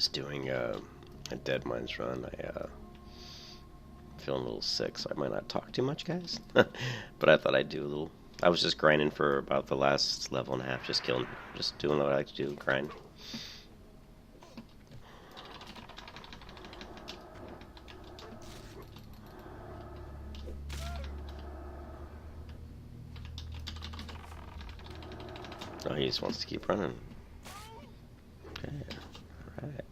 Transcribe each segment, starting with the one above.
Just doing a DeadMines run. Feeling a little sick, so I might not talk too much, guys. But I thought I'd do a little. I was just grinding for about the last level and a half, just doing what I like to do, grind. Oh, he just wants to keep running. Okay, alright.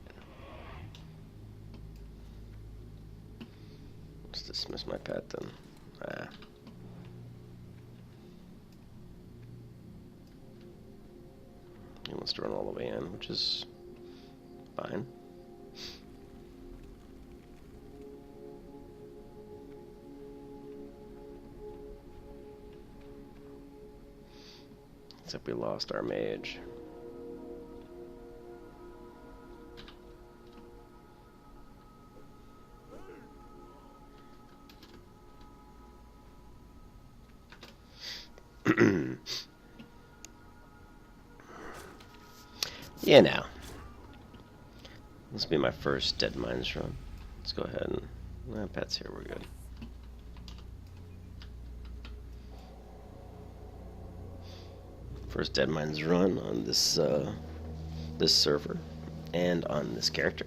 Let's dismiss my pet then. He wants to run all the way in, which is fine. Except we lost our mage. Yeah, now. This will be my first DeadMines run. Let's go ahead and... pet's here, we're good. First DeadMines run on this this server and on this character.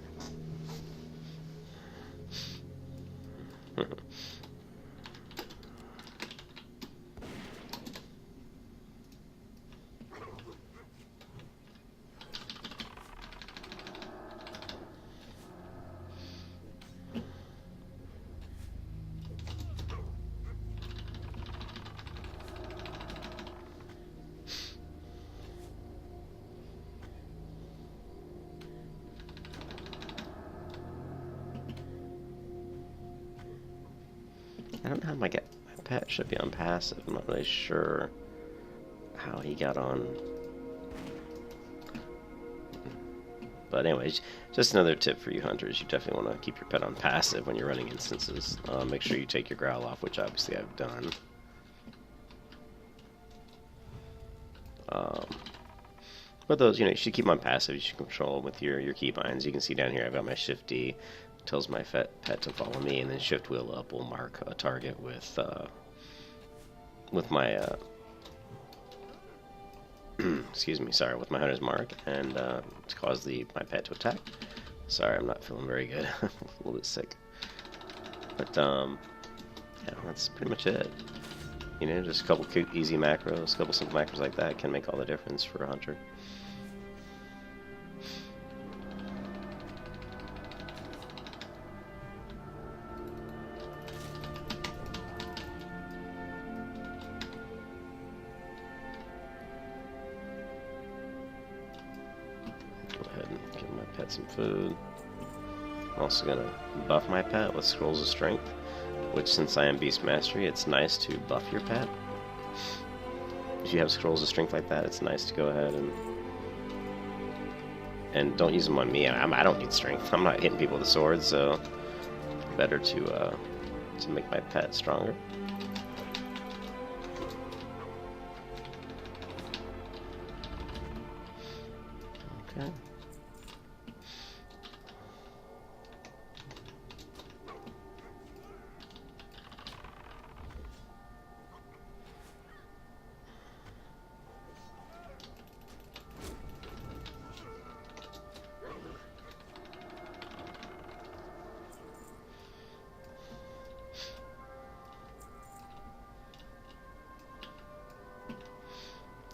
I don't know how my pet should be on passive. I'm not really sure how he got on. But anyways, just another tip for you hunters. You definitely want to keep your pet on passive when you're running instances. Make sure you take your growl off, which obviously I've done. But those, you should keep them on passive. You should control them with your keybinds. You can see down here I've got my Shift D. Tells my pet to follow me, and then Shift Wheel up will mark a target with my excuse me, sorry, with my hunter's mark, and to cause my pet to attack. Sorry, I'm not feeling very good. I'm a little bit sick. But yeah, that's pretty much it. Just a couple easy macros, a couple simple macros like that can make all the difference for a hunter. Pet some food. I'm also gonna buff my pet with Scrolls of Strength, which, since I am Beast Mastery, it's nice to buff your pet. If you have Scrolls of Strength like that, it's nice to go ahead and don't use them on me. I don't need strength. I'm not hitting people with a sword, so better to make my pet stronger. Okay.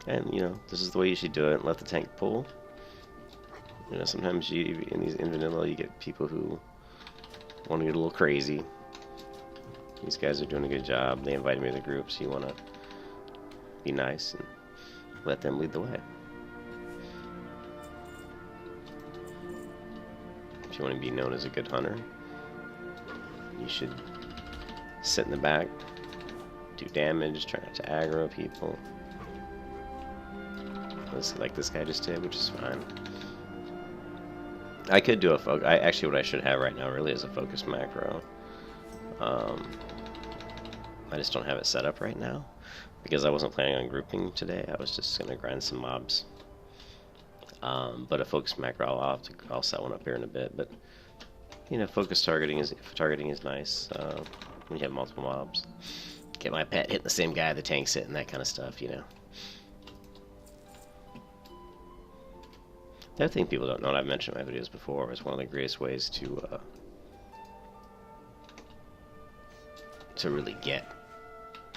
And, this is the way you should do it. Let the tank pull. Sometimes in vanilla, you get people who want to get a little crazy. These guys are doing a good job. They invited me to the group, so you want to be nice and let them lead the way. If you want to be known as a good hunter, you should sit in the back, do damage, try not to aggro people. Like this guy just did, which is fine. I could do a focus. Actually, what I should have right now really is a focus macro. I just don't have it set up right now because I wasn't planning on grouping today. I was just gonna grind some mobs. But a focus macro, I'll set one up here in a bit. But you know, focus targeting is nice when you have multiple mobs. Get my pet hitting the same guy the tank's hitting, that kind of stuff, you know. The other thing people don't know, and I've mentioned in my videos before, is one of the greatest ways to really get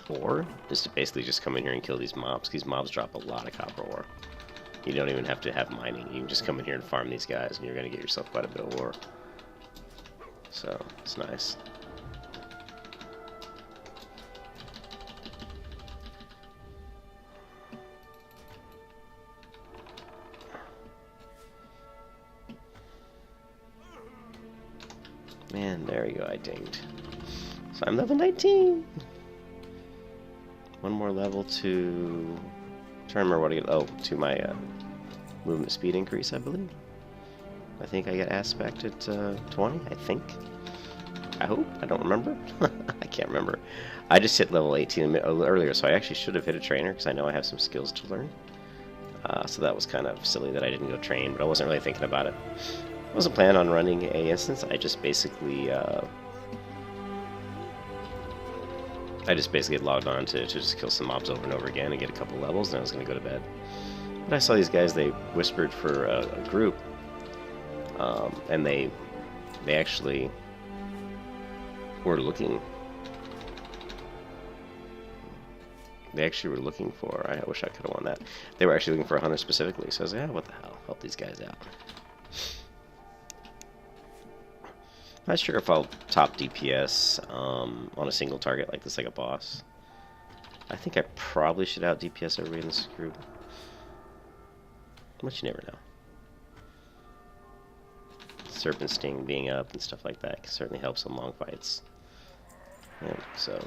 ore is to basically just come in here and kill these mobs. These mobs drop a lot of copper ore. You don't even have to have mining. You can just come in here and farm these guys, and you're going to get yourself quite a bit of ore. So, it's nice. Man, there we go, I dinged. So I'm level 19! One more level to... I'm trying to remember what to get... Oh, to my movement speed increase, I believe. I think I get aspect at 20, I think. I hope. I don't remember. I can't remember. I just hit level 18 earlier, so I actually should have hit a trainer, because I know I have some skills to learn. So that was kind of silly that I didn't go train, but I wasn't really thinking about it. I wasn't planning on running a instance. I just basically logged on to just kill some mobs over and over again and get a couple levels, and I was going to go to bed. But I saw these guys, they whispered for a group, and they actually were looking. They actually were looking for, I wish I could have won that. They were actually looking for a hunter specifically, so I was like, what the hell, help these guys out. I'm not sure if I'll top DPS on a single target like this, like a boss. I think I probably should out DPS everybody in this group. But you never know. Serpent Sting being up and stuff like that can certainly help some long fights. Yeah, so...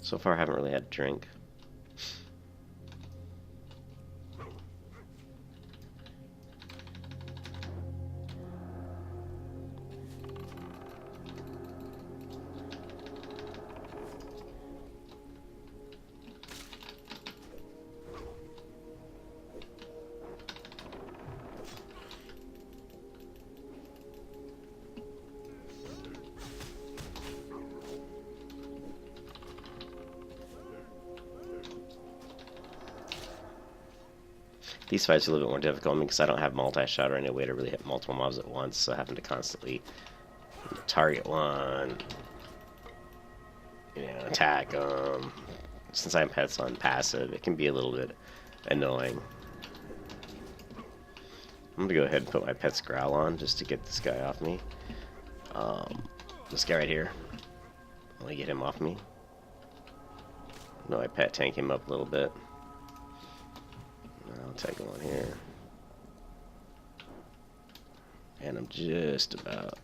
So far, I haven't really had a drink. These fights are a little bit more difficult because I don't have multi-shot or any way to really hit multiple mobs at once, so having to constantly target one, attack them. Since I'm pets on passive, it can be a little bit annoying. I'm gonna go ahead and put my pet's growl on just to get this guy off me. This guy right here. Let me get him off me. No, I pet tank him up a little bit. I'll take one here. And I'm just about...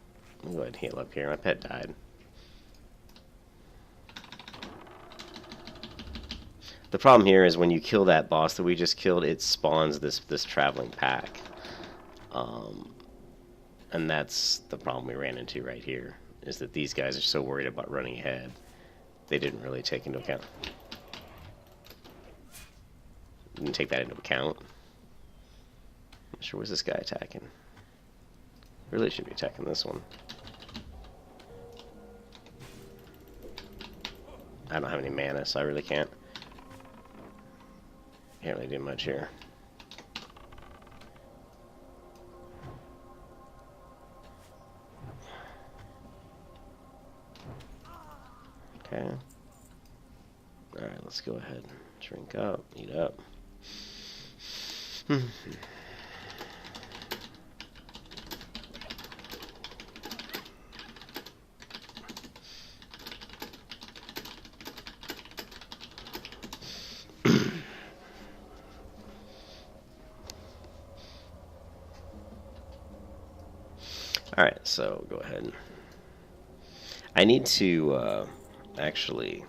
Let me go ahead and heal up here. My pet died. The problem here is when you kill that boss that we just killed, it spawns this traveling pack. And that's the problem we ran into right here, is that these guys are so worried about running ahead, they didn't really take into account. Didn't take that into account. I'm not sure, where's this guy attacking? Really should be attacking this one. I don't have any mana, so I really can't really do much here. Okay. Alright, let's go ahead. Drink up, eat up. Alright, so go ahead. I need to actually...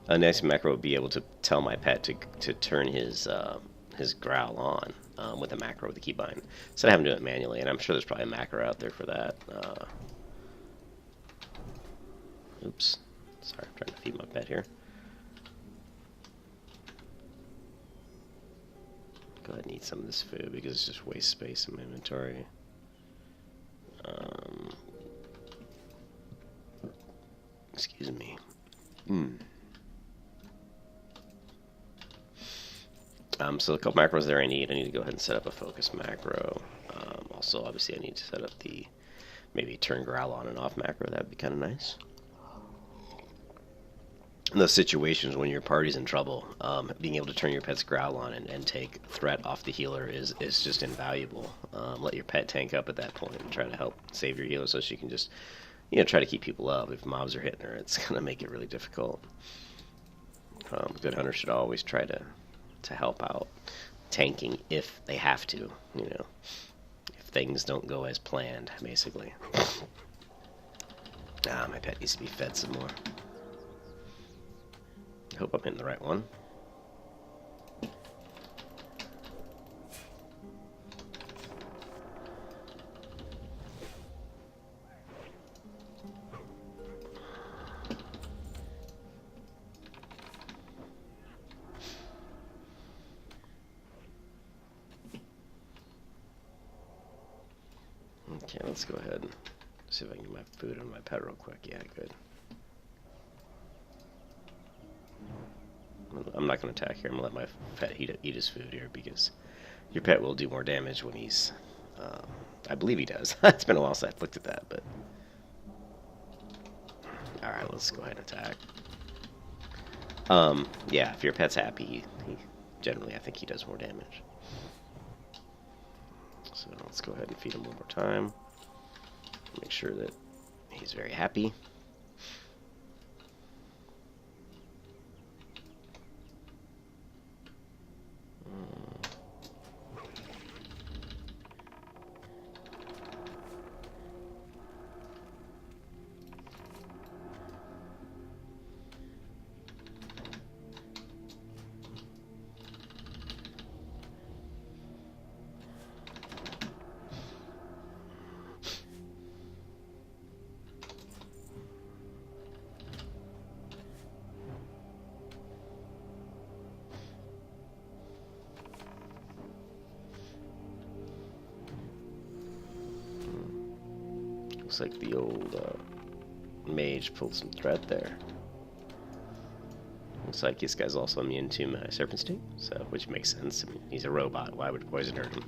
A nice macro would be able to tell my pet to turn his growl on with a macro with the keybind. Instead of having to do it manually, and I'm sure there's probably a macro out there for that. Oops. Sorry, I'm trying to feed my pet here. Go ahead and eat some of this food because it's just waste space in my inventory. Excuse me. So a couple macros there I need. I need to go ahead and set up a focus macro. Also, obviously, I need to set up the maybe turn growl on and off macro. That'd be kind of nice. In those situations when your party's in trouble, being able to turn your pet's growl on and take threat off the healer is just invaluable. Let your pet tank up at that point and try to help save your healer so she can just, try to keep people up. If mobs are hitting her, it's going to make it really difficult. Good hunters should always try to help out tanking if they have to, if things don't go as planned, basically. My pet needs to be fed some more. I hope I'm hitting the right one. Okay, let's go ahead and see if I can get my food on my pet real quick. Yeah, good. I'm not going to attack here. I'm going to let my pet eat his food here because your pet will do more damage when he's... I believe he does. It's been a while since I've looked at that, but... Alright, let's go ahead and attack. Yeah, if your pet's happy, he generally, I think he does more damage. So let's go ahead and feed him one more time. Make sure that he's very happy. Looks like the old mage pulled some threat there. Looks like this guy's also immune to my serpent sting, so which makes sense. I mean, he's a robot. Why would poison hurt him?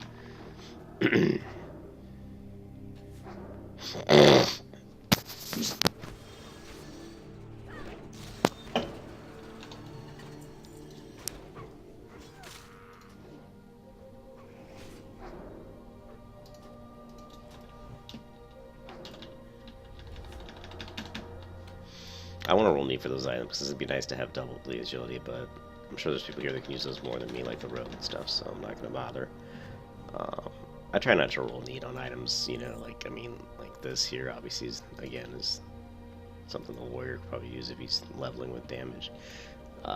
I want to roll neat for those items because it'd be nice to have double bleed agility, but I'm sure there's people here that can use those more than me, like the rogue and stuff, so I'm not going to bother. I try not to roll neat on items, like this here, obviously, is something the warrior could probably use if he's leveling with damage. So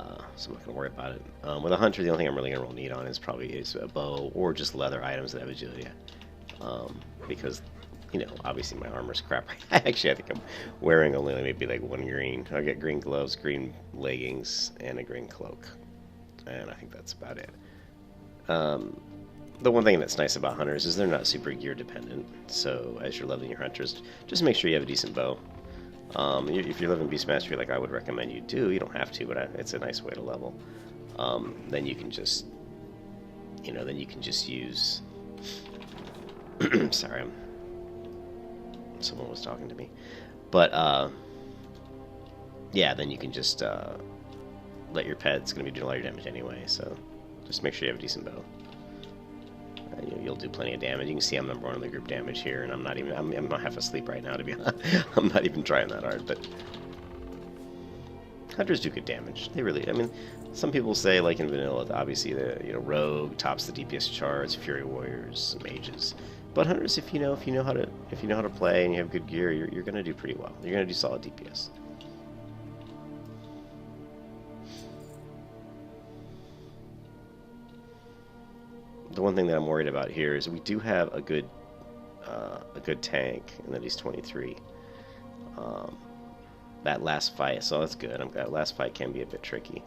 I'm not going to worry about it. With a hunter, the only thing I'm really going to roll neat on is probably a bow or just leather items that have agility. Because... obviously my armor's crap. Actually, I think I'm wearing only maybe like one green. I get green gloves, green leggings, and a green cloak. And I think that's about it. The one thing that's nice about hunters is they're not super gear dependent. So as you're leveling your hunters, just make sure you have a decent bow. If you're leveling Beast Mastery, like I would recommend you do, you don't have to, but it's a nice way to level. Then you can just, use... Sorry, someone was talking to me, but yeah, then you can just let your pet. It's going to be doing a lot of damage anyway, so just make sure you have a decent bow. You'll do plenty of damage. You can see I'm number one in the group damage here, and I'm not half asleep right now, to be honest. I'm not even trying that hard, but hunters do good damage. They really, some people say, like in vanilla, obviously the rogue tops the DPS charts, fury warriors, mages. But hunters, if you know how to play and you have good gear, you're gonna do pretty well. You're gonna do solid DPS. The one thing that I'm worried about here is we do have a good tank in at least 23. that last fight, so that's good. I'm glad last fight can be a bit tricky.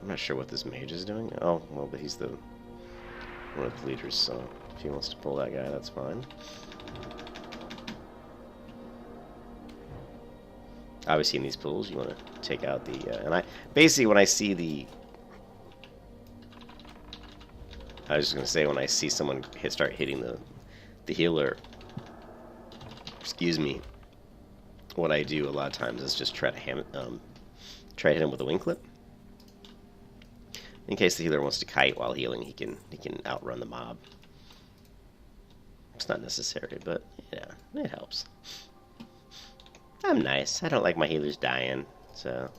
I'm not sure what this mage is doing. Oh, well, but he's the one of the leaders, so if he wants to pull that guy, that's fine. Obviously, in these pools, you want to take out the... and I basically, when I see the... I was just going to say, when I see someone start hitting the healer, excuse me, what I do a lot of times is just try to hit him with a wing clip. In case the healer wants to kite while healing, he can outrun the mob. It's not necessary, but yeah, it helps. I'm nice. I don't like my healers dying, so...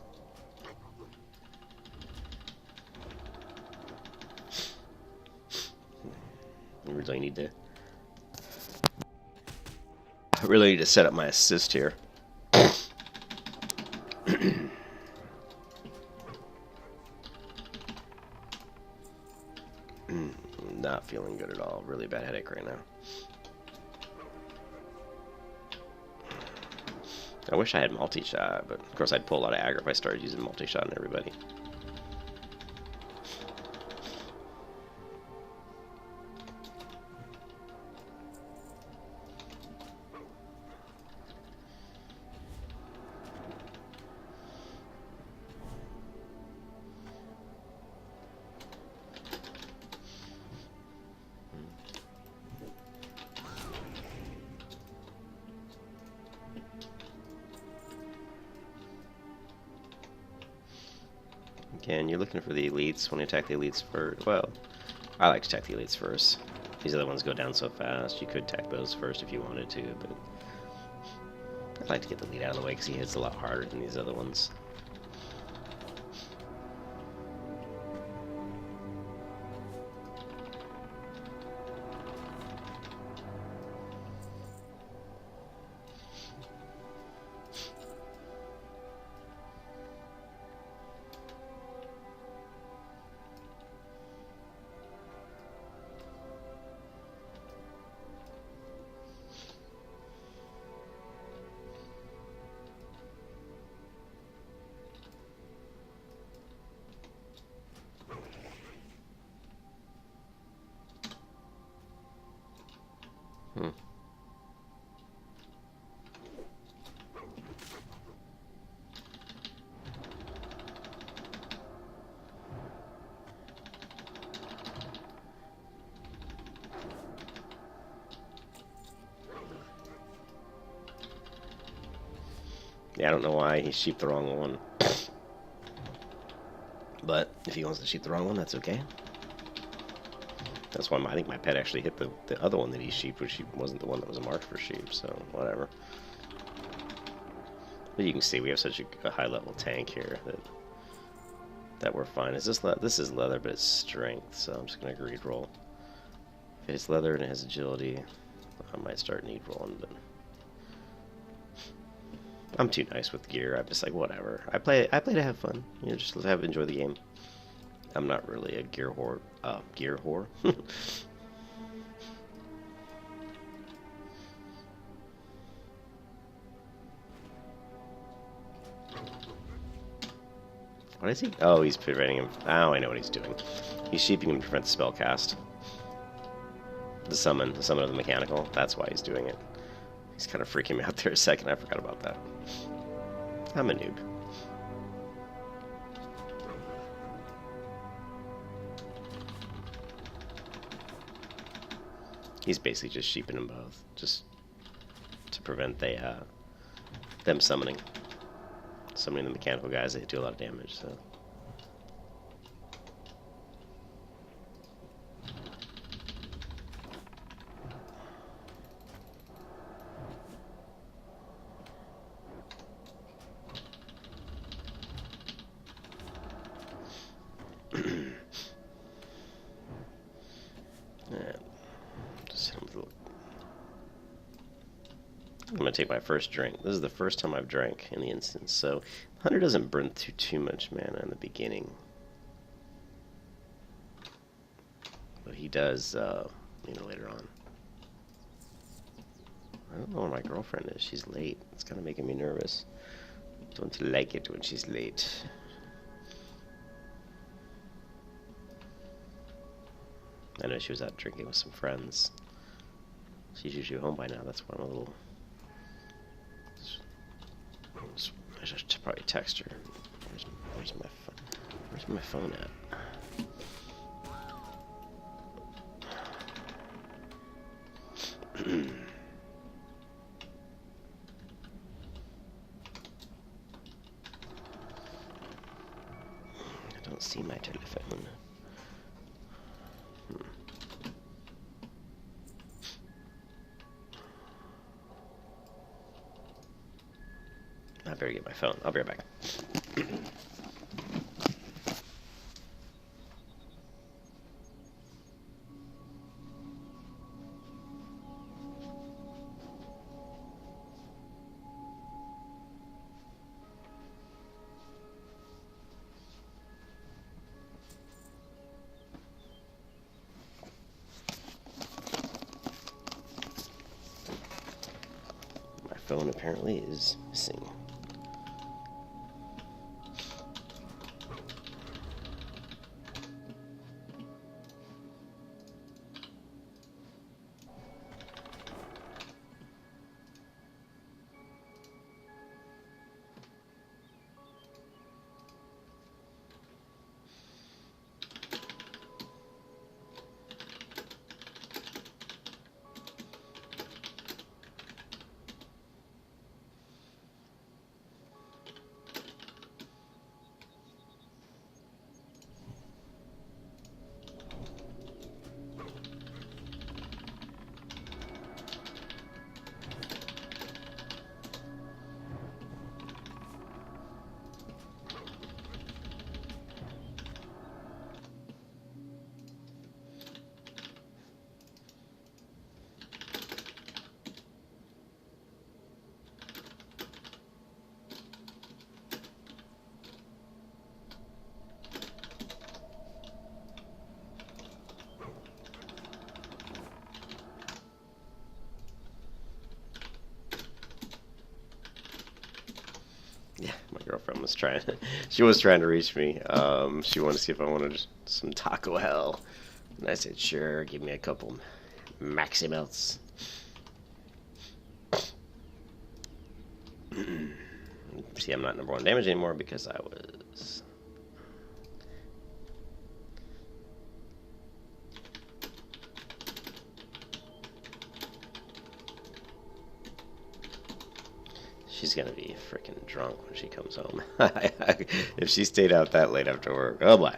I really need to set up my assist here. Not feeling good at all. Really bad headache right now. I wish I had multi-shot, but of course I'd pull a lot of aggro if I started using multi-shot on everybody. Again, you're looking for the elites when you attack the elites first. Well, I like to attack the elites first. These other ones go down so fast. You could attack those first if you wanted to, but I'd like to get the lead out of the way because he hits a lot harder than these other ones. Yeah, I don't know why he sheeped the wrong one. But if he wants to sheep the wrong one, that's okay. That's why I think my pet actually hit the other one that he sheeped, which wasn't the one that was marked for sheep, so whatever. But you can see we have such a high level tank here that we're fine. This is leather, but it's strength, so I'm just gonna greed roll. If it's leather and it has agility, I might start need rolling, but I'm too nice with gear. I'm just like, whatever. I play to have fun. You know, just enjoy the game. I'm not really a gear whore. Gear whore. What is he? Oh, he's preventing him. Oh, I know what he's doing. He's sheeping him to prevent the spell cast. The summon of the mechanical. That's why he's doing it. He's kind of freaking me out there a second. I forgot about that. I'm a noob. He's basically just sheeping them both, just to prevent them summoning the mechanical guys that do a lot of damage. So. I'm going to take my first drink. This is the first time I've drank in the instance, so Hunter doesn't burn through too much mana in the beginning. But he does, later on. I don't know where my girlfriend is. She's late. It's kind of making me nervous. Don't like it when she's late. I know she was out drinking with some friends. She's usually home by now. That's why I'm a little. I should probably text her. Where's my phone? Where's my phone at? I don't see my telephone. I better get my phone. I'll be right back. My phone apparently is missing. Yeah, my girlfriend was trying. She was trying to reach me. She wanted to see if I wanted some Taco Hell, and I said, "Sure, give me a couple Maxi Melts." See, I'm not #1 damage anymore because I was. She's gonna be freaking drunk when she comes home. If she stayed out that late after work, oh boy.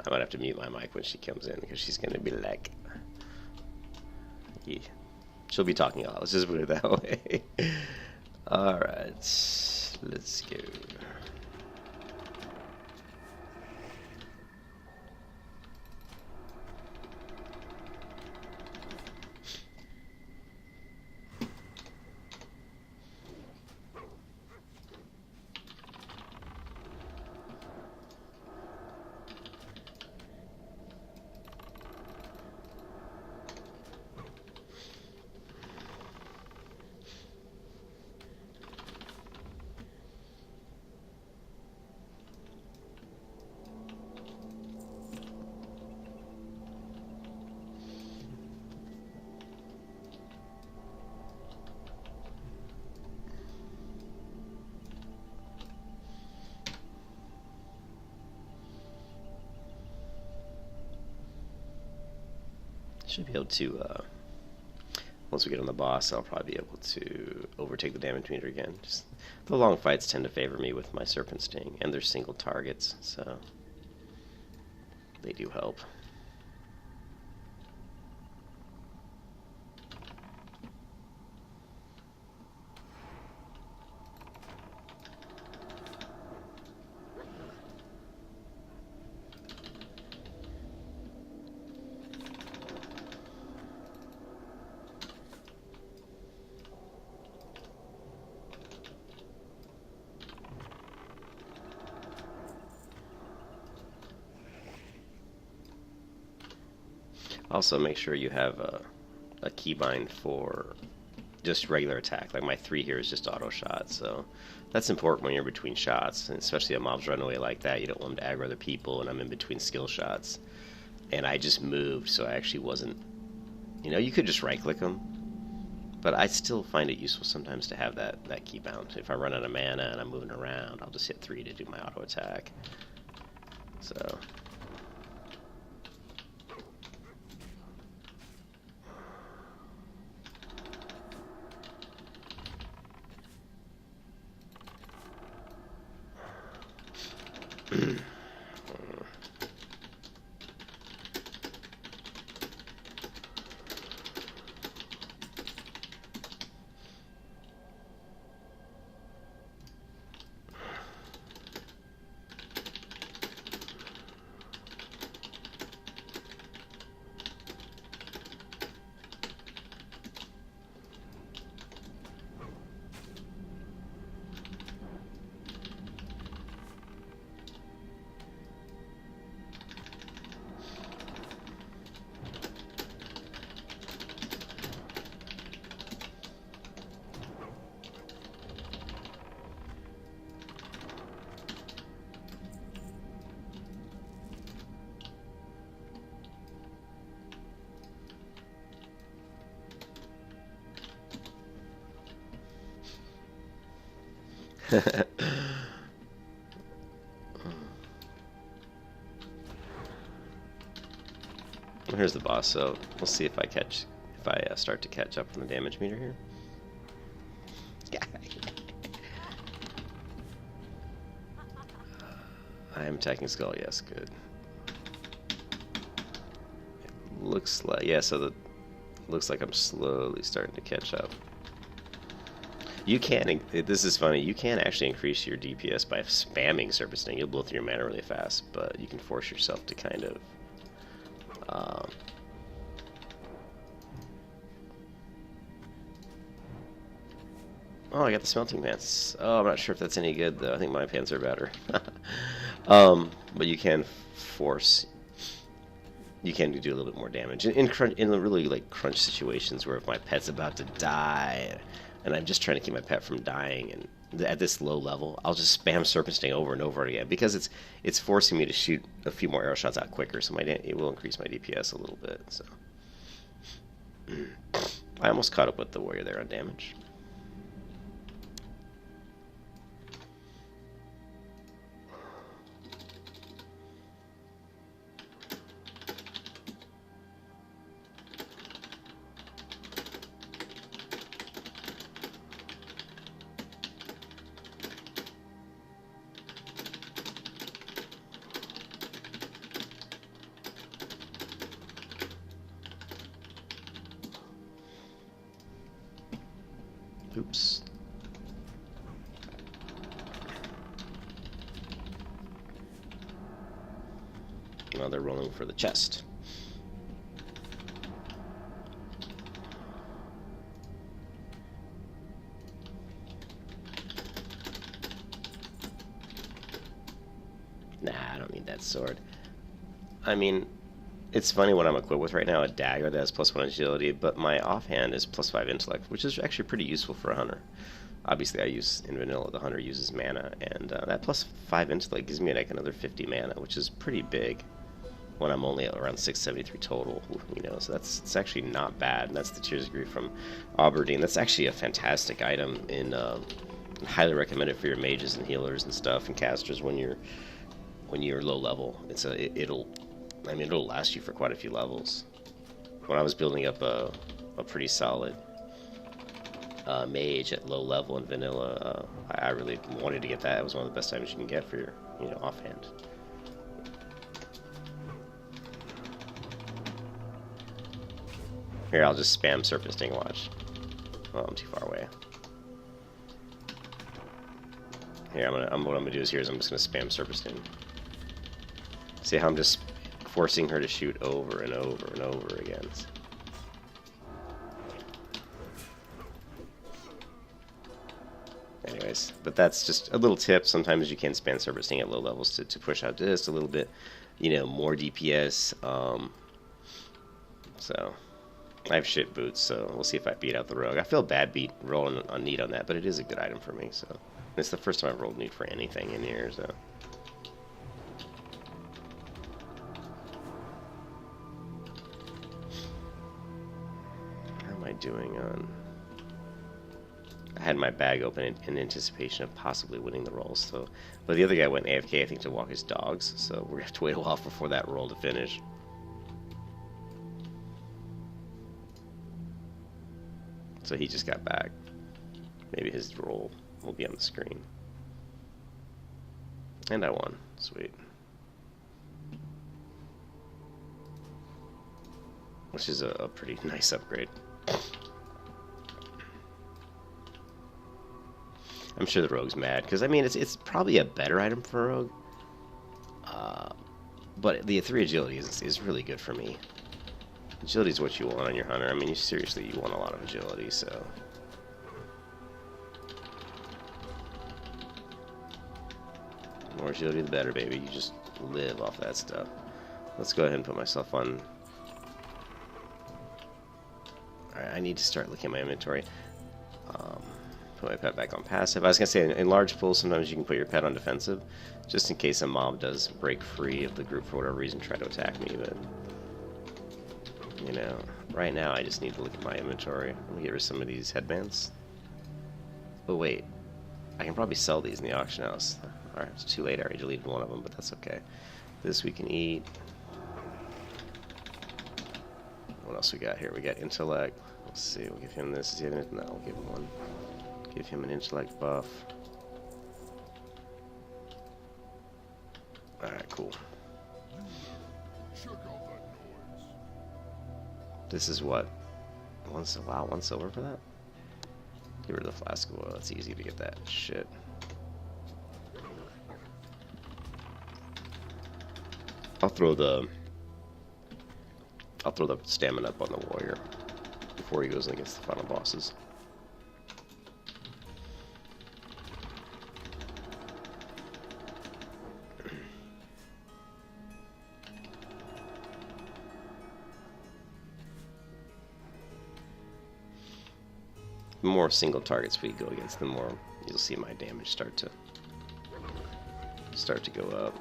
I might have to mute my mic when she comes in because she's gonna be like, yeah. She'll be talking a lot. Let's just put it that way. All right, let's go. Should be able to, once we get on the boss, I'll probably be able to overtake the damage meter again. Just the long fights tend to favor me with my Serpent Sting, and they're single targets, so they do help. Also, make sure you have a keybind for just regular attack. Like my 3 here is just auto shot, so that's important when you're between shots, and especially if mobs run away like that. You don't want them to aggro other people, and I'm in between skill shots. And I just moved, so I actually wasn't... You know, you could just right-click them, but I still find it useful sometimes to have that key bound. If I run out of mana and I'm moving around, I'll just hit 3 to do my auto attack. So... Here's the boss, so we'll see if I start to catch up on the damage meter here. I am attacking skull, yes, good. It looks like, yeah, so looks like I'm slowly starting to catch up. You can, this is funny, you can actually increase your DPS by spamming Serpent Sting. You'll blow through your mana really fast, but you can force yourself to kind of oh, I got the smelting pants. Oh, I'm not sure if that's any good though. I think my pants are better. But you can force. You can do a little bit more damage in really like crunch situations where if my pet's about to die and I'm just trying to keep my pet from dying, and at this low level, I'll just spam Serpent Sting over and over again because it's forcing me to shoot a few more arrow shots out quicker. So it will increase my DPS a little bit. So I almost caught up with the warrior there on damage. Oops. Now they're rolling for the chest. Nah, I don't need that sword. I mean, it's funny what I'm equipped with right now, a dagger that has +1 agility, but my offhand is +5 intellect, which is actually pretty useful for a hunter. Obviously, I use in vanilla, the hunter uses mana, and that +5 intellect gives me like another 50 mana, which is pretty big when I'm only at around 673 total, you know, so it's actually not bad. And that's the Tears of Grief from Aberdeen. That's actually a fantastic item, in highly recommended for your mages and healers and stuff and casters when you're low level. It'll last you for quite a few levels. When I was building up a pretty solid mage at low level in vanilla, I really wanted to get that. It was one of the best items you can get for your, offhand. Here, I'll just spam Serpent Sting, watch. Oh, I'm too far away. Here, what I'm gonna do is I'm just gonna spam Serpent Sting. See how I'm just forcing her to shoot over and over and over again. Anyways, but that's just a little tip. Sometimes you can spam Serpent Sting at low levels to push out just a little bit, more DPS. So, I have shit boots, so we'll see if I beat out the rogue. I feel bad rolling on need on that, but it is a good item for me, so. It's the first time I've rolled need for anything in here, so. How am I doing on... I had my bag open in anticipation of possibly winning the roll, so... But the other guy went AFK, I think, to walk his dogs, so we're going to have to wait a while before that roll to finish. So he just got back. Maybe his roll will be on the screen. And I won. Sweet. Which is a pretty nice upgrade. I'm sure the rogue's mad, because I mean it's probably a better item for a rogue. But the 3 agility is really good for me. Agility is what you want on your hunter. I mean, seriously, you want a lot of agility, so... The more agility, the better, baby. You just live off that stuff. Let's go ahead and put myself on... Alright, I need to start looking at my inventory. Put my pet back on passive. I was going to say, in large pools, sometimes you can put your pet on defensive, just in case a mob does break free of the group for whatever reason, try to attack me, but... You know, right now I just need to look at my inventory. Let me get rid of some of these headbands. Oh wait, I can probably sell these in the auction house. Alright, it's too late, I already deleted one of them, but that's okay. This we can eat. What else we got here? We got intellect. Let's see, we'll give him this. Is he having it? No, we'll give him one. Give him an intellect buff. Alright, cool. This is what? Wow, 1 silver for that? Get rid of the flask of oil. It's easy to get that shit. I'll throw the stamina up on the warrior before he goes in against the final bosses. The more single targets we go against, the more you'll see my damage start to go up.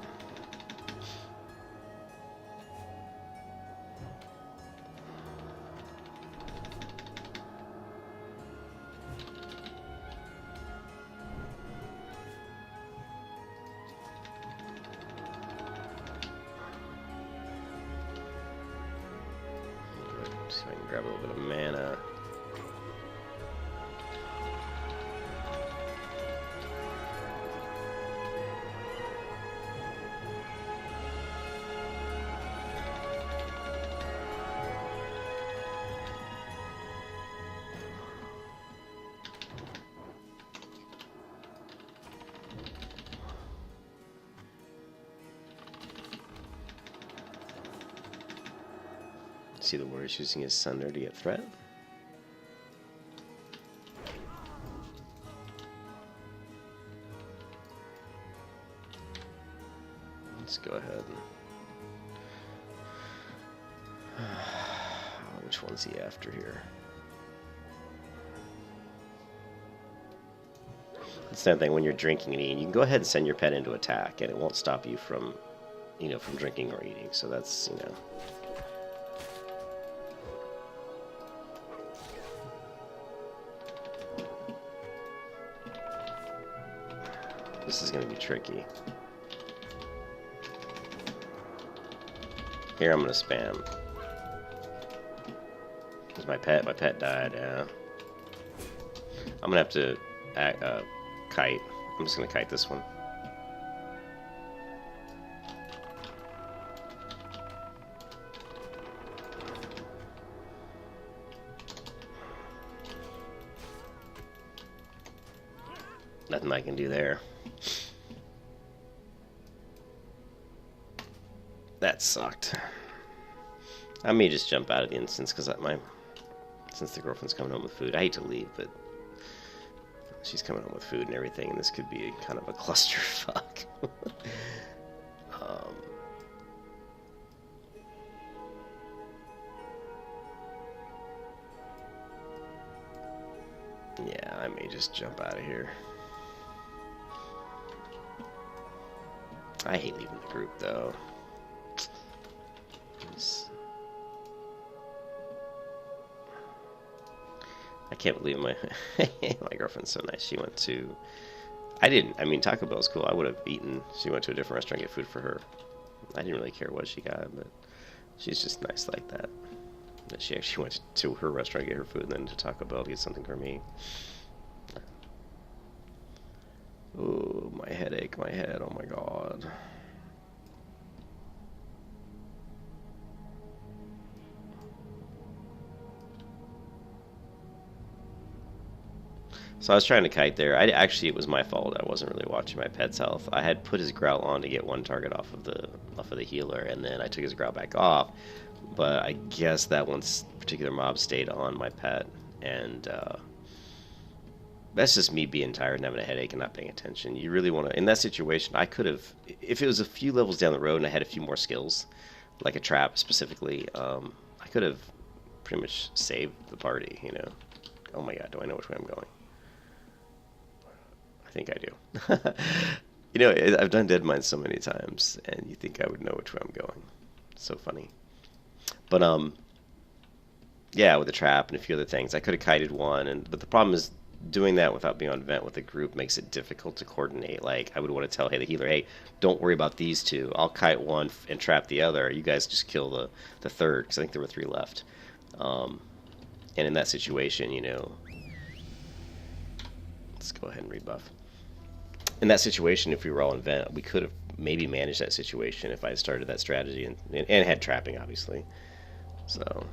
So I can grab a little bit of mana. See the warrior's using his Sunder to get threat. Let's go ahead and... which one's he after here? It's that thing when you're drinking and eating. You can go ahead and send your pet into attack, and it won't stop you from, from drinking or eating. So that's, This is going to be tricky. Here I'm going to spam. Because my pet died, yeah. I'm going to have to kite. I'm just going to kite this one. Nothing I can do there. That sucked. I may just jump out of the instance because since the girlfriend's coming home with food. I hate to leave, but she's coming home with food and everything, and this could be kind of a clusterfuck. Yeah, I may just jump out of here. I hate leaving the group, though. I can't believe my my girlfriend's so nice. She went to... I mean, Taco Bell's cool. I would have eaten. She went to a different restaurant to get food for her. I didn't really care what she got, but she's just nice like that. That she actually went to her restaurant to get her food and then to Taco Bell to get something for me. Oh, my headache, my head, oh my god. So I was trying to kite there. Actually, it was my fault. I wasn't really watching my pet's health. I had put his growl on to get one target off of the healer, and then I took his growl back off. But I guess that one particular mob stayed on my pet, and that's just me being tired and having a headache and not paying attention. You really want to... In that situation, I could have... If it was a few levels down the road and I had a few more skills, like a trap specifically, I could have pretty much saved the party, you know. Oh my god, do I know which way I'm going? I think I do. You know, I've done DeadMines so many times, and you think I would know which way I'm going. It's so funny. But, yeah, with the trap and a few other things, I could have kited one, but the problem is doing that without being on vent with a group makes it difficult to coordinate. Like, I would want to tell, hey, the healer, hey, don't worry about these two. I'll kite one and trap the other. You guys just kill the third, because I think there were 3 left. And in that situation, you know, let's go ahead and rebuff. In that situation, if we were all in vent, we could have maybe managed that situation if I had started that strategy and had trapping, obviously. So,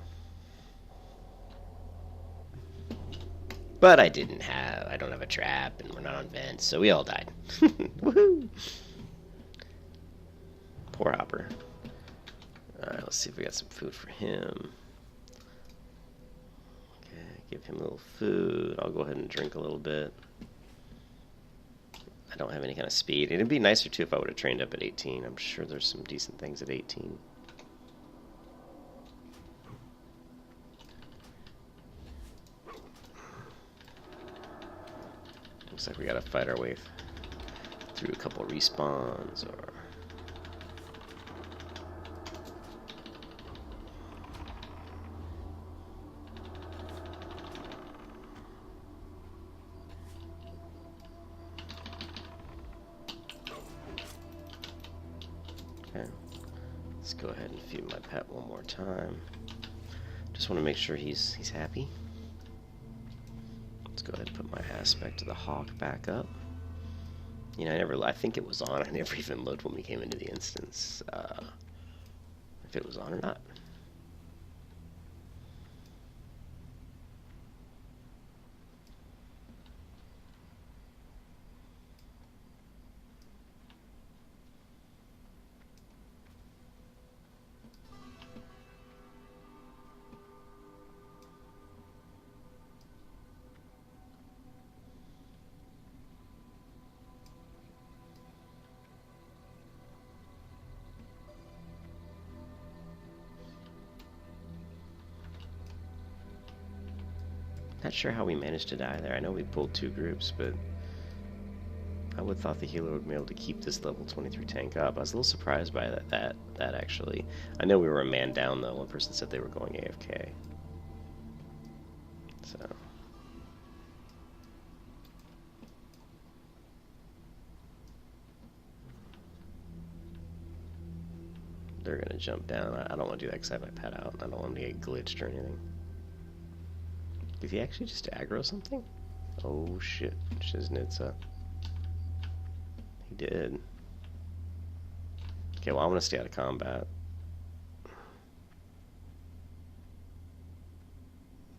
but I don't have a trap, and we're not on vent, so we all died. Woohoo! Poor Hopper. Alright, let's see if we got some food for him. Okay, give him a little food. I'll go ahead and drink a little bit. I don't have any kind of speed. It'd be nicer, too, if I would have trained up at 18. I'm sure there's some decent things at 18. Looks like we gotta fight our way through a couple respawns, or... Okay, let's go ahead and feed my pet one more time. Just want to make sure he's happy. Let's go ahead and put my aspect of the hawk back up. You know, I think it was on. I never even looked when we came into the instance if it was on or not. Not sure how we managed to die there. I know we pulled 2 groups, but I would have thought the healer would be able to keep this level 23 tank up. I was a little surprised by that actually. I know we were a man down though. One person said they were going AFK. So they're gonna jump down. I don't want to do that because I have my pet out. I don't want him to get glitched or anything. Did he actually just aggro something? Oh shit, Shiznitsa. He did. Okay, well I'm gonna stay out of combat.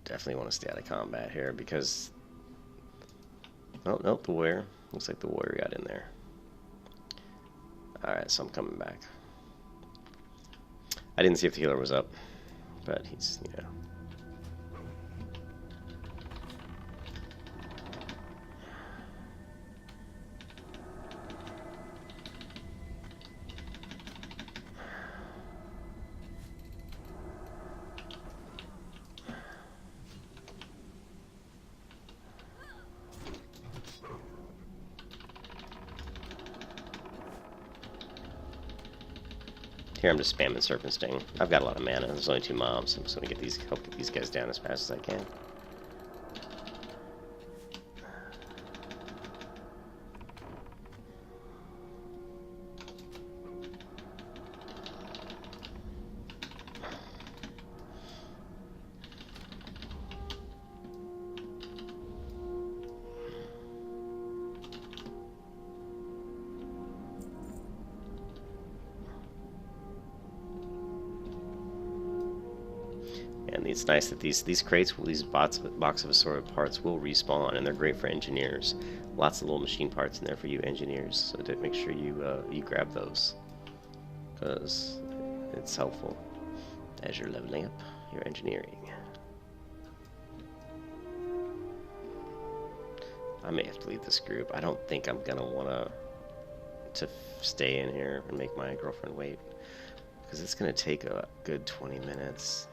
Definitely want to stay out of combat here because... Oh, nope, the warrior. Looks like the warrior got in there. Alright, so I'm coming back. I didn't see if the healer was up, but he's, you know... Here I'm just spamming Serpent Sting. I've got a lot of mana. There's only 2 mobs. I'm just gonna help get these guys down as fast as I can. And it's nice that these crates, these box of assorted parts will respawn, and they're great for engineers. Lots of little machine parts in there for you engineers, so to make sure you grab those, because it's helpful as you're leveling up your engineering. I may have to leave this group. I don't think I'm gonna want to stay in here and make my girlfriend wait, because it's gonna take a good 20 minutes.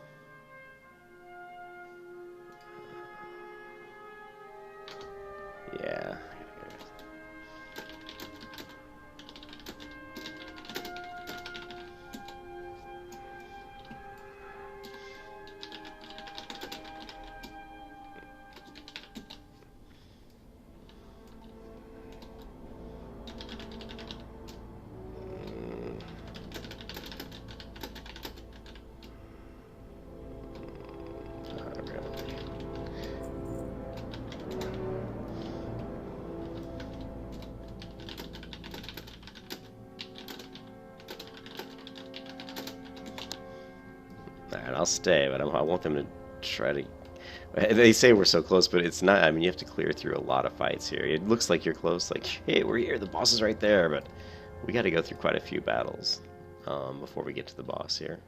Yeah. Alright, I'll stay, but I want them to try to... They say we're so close, but it's not. I mean, you have to clear through a lot of fights here. It looks like you're close, like, hey, we're here, the boss is right there, but we got to go through quite a few battles before we get to the boss here.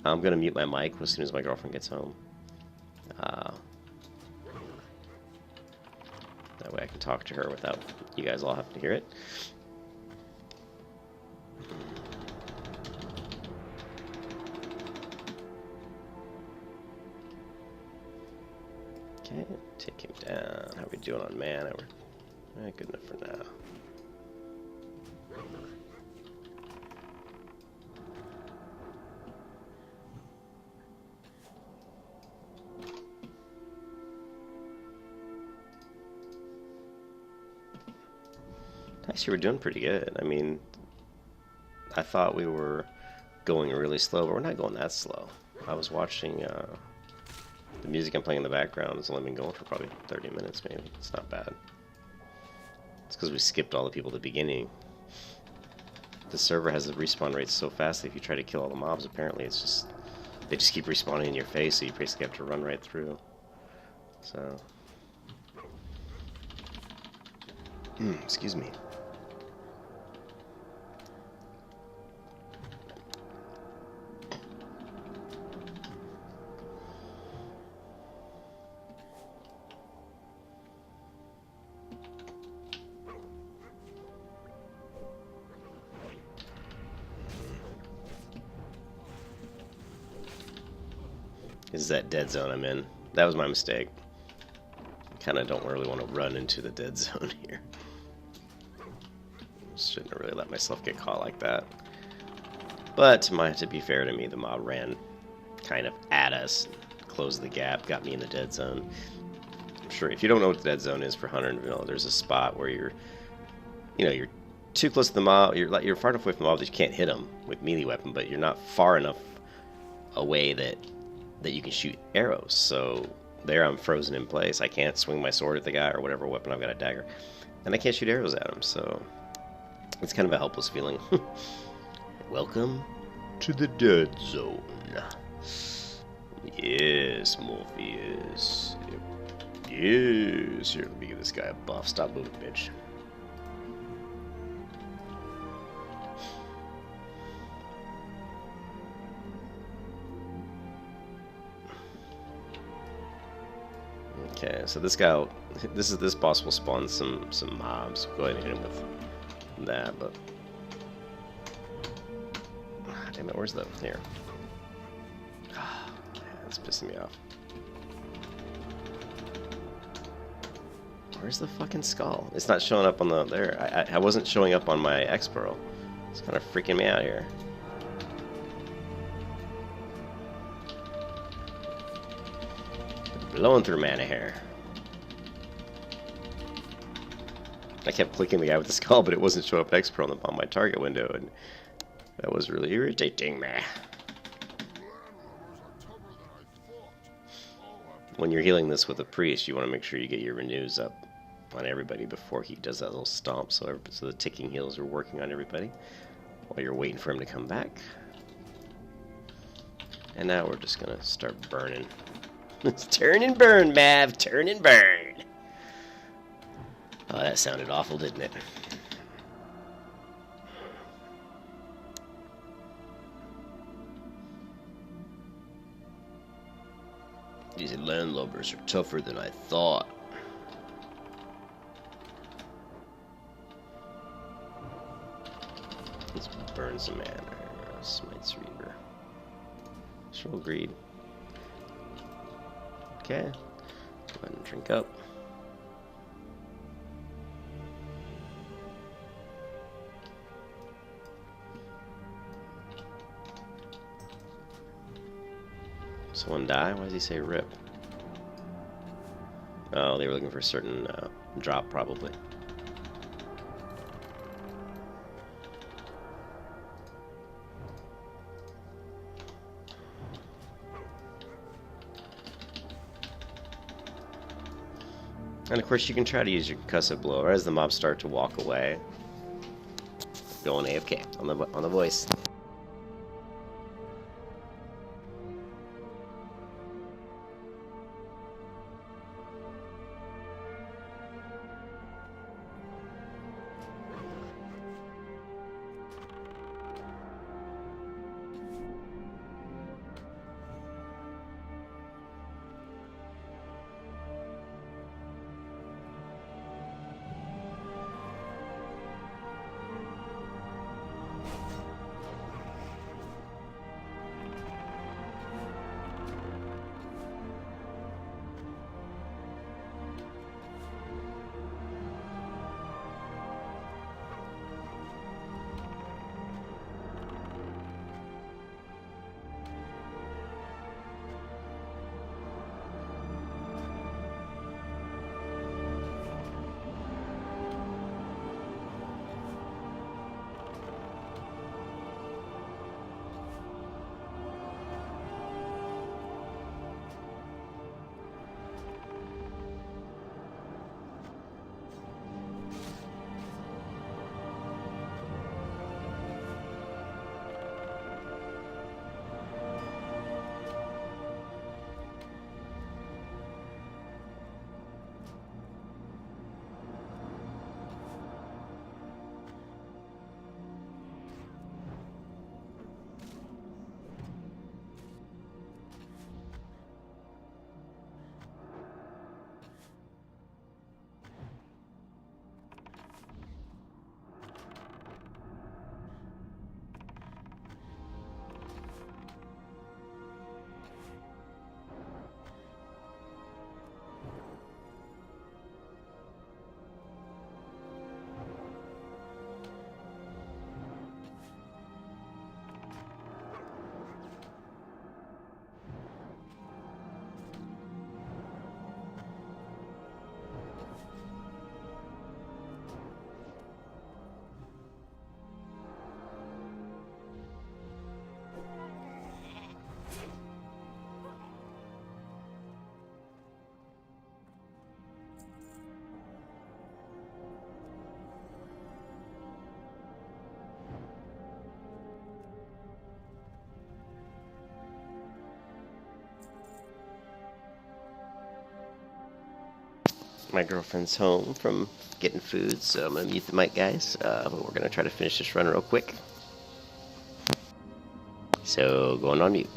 I'm going to mute my mic as soon as my girlfriend gets home. That way I can talk to her without you guys all having to hear it. Okay, take him down. How are we doing on mana? We're good enough for now. Actually, we're doing pretty good. I mean, I thought we were going really slow, but we're not going that slow. I was watching... the music I'm playing in the background has only been going for probably 30 minutes, maybe. It's not bad. It's because we skipped all the people at the beginning. The server has the respawn rates so fast that if you try to kill all the mobs, apparently it's just... they just keep respawning in your face, so you basically have to run right through. So... excuse me. This is that dead zone I'm in. That was my mistake. Kind of don't really want to run into the dead zone here. Shouldn't have really let myself get caught like that. But to be fair to me, the mob ran kind of at us, closed the gap, got me in the dead zone. I'm sure if you don't know what the dead zone is for Hunter, there's a spot where you're too close to the mob. You're far enough away from the mob that you can't hit them with melee weapon, but you're not far enough away that you can shoot arrows. So there I'm frozen in place. I can't swing my sword at the guy or whatever weapon. I've got a dagger, and I can't shoot arrows at him. So it's kind of a helpless feeling. Welcome to the dead zone. Yes, Morpheus. Yes. Here, let me give this guy a buff. Stop moving, bitch. Okay, so this boss will spawn some mobs. Go ahead and hit him with that, but damn it, where's the here? That's pissing me off. Where's the fucking skull? It's not showing up on the there. I wasn't showing up on my X-Pearl. It's kind of freaking me out here. Blowing through mana here. I kept clicking the guy with the skull, but it wasn't showing up expert on my target window, and that was really irritating me. When you're healing this with a priest, you want to make sure you get your renews up on everybody before he does that little stomp, so the ticking heals are working on everybody while you're waiting for him to come back. And now we're just gonna start burning. Turn and burn, Mav! Turn and burn! Oh, that sounded awful, didn't it? These landlubbers are tougher than I thought. Let's burn some mana. Smite's Reaver. Shurl Greed. Okay. Go ahead and drink up. Someone die? Why does he say rip? Oh, they were looking for a certain drop, probably. And of course, you can try to use your concussive blow as the mobs start to walk away. Going AFK on the voice. My girlfriend's home from getting food, so I'm gonna mute the mic, guys. But we're gonna try to finish this run real quick. So going on mute.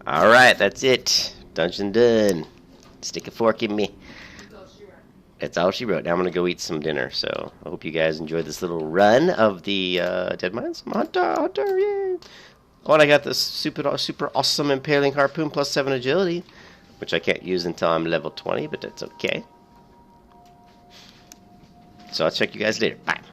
Alright, that's it. Dungeon done. Stick a fork in me. That's all she wrote. Now I'm going to go eat some dinner. So I hope you guys enjoyed this little run of the DeadMines. Hunter, yay! Oh, and I got this super awesome impaling harpoon plus 7 agility, which I can't use until I'm level 20, but that's okay. So I'll check you guys later. Bye.